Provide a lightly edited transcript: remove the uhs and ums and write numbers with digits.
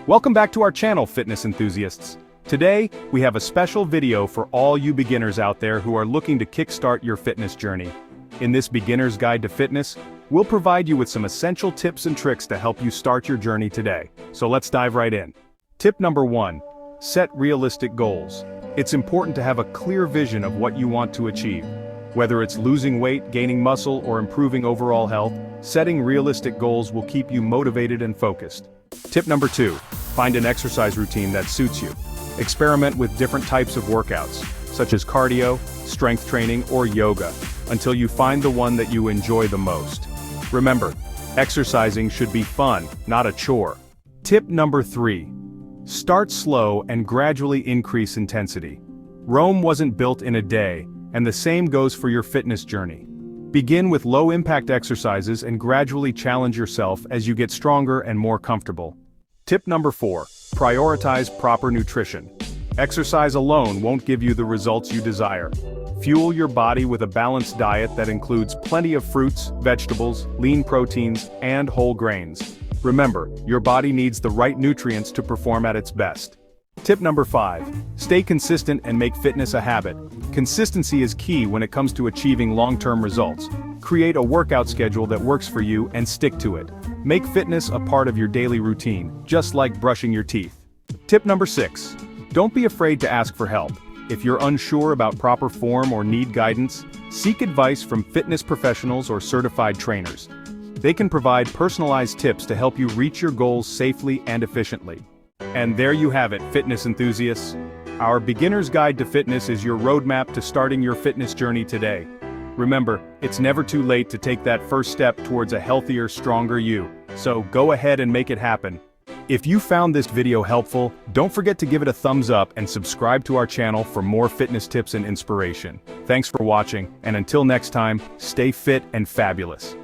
Welcome back to our channel, fitness enthusiasts. Today, we have a special video for all you beginners out there who are looking to kickstart your fitness journey. In this beginner's guide to fitness, we'll provide you with some essential tips and tricks to help you start your journey today. So let's dive right in. Tip number 1. Set realistic goals. It's important to have a clear vision of what you want to achieve. Whether it's losing weight, gaining muscle, or improving overall health, setting realistic goals will keep you motivated and focused. Tip number 2. Find an exercise routine that suits you. Experiment with different types of workouts, such as cardio, strength training, or yoga, until you find the one that you enjoy the most. Remember, exercising should be fun, not a chore. Tip number 3. Start slow and gradually increase intensity. Rome wasn't built in a day, and the same goes for your fitness journey. Begin with low-impact exercises and gradually challenge yourself as you get stronger and more comfortable. Tip number 4. Prioritize proper nutrition. Exercise alone won't give you the results you desire. Fuel your body with a balanced diet that includes plenty of fruits, vegetables, lean proteins, and whole grains. Remember, your body needs the right nutrients to perform at its best. Tip number 5. Stay consistent and make fitness a habit. Consistency is key when it comes to achieving long-term results. Create a workout schedule that works for you and stick to it. Make fitness a part of your daily routine, just like brushing your teeth. Tip number 6. Don't be afraid to ask for help. If you're unsure about proper form or need guidance, seek advice from fitness professionals or certified trainers. They can provide personalized tips to help you reach your goals safely and efficiently. And there you have it, fitness enthusiasts. Our beginner's guide to fitness is your roadmap to starting your fitness journey today. Remember, it's never too late to take that first step towards a healthier, stronger you. So go ahead and make it happen. If you found this video helpful, don't forget to give it a thumbs up and subscribe to our channel for more fitness tips and inspiration. Thanks for watching, and until next time, stay fit and fabulous.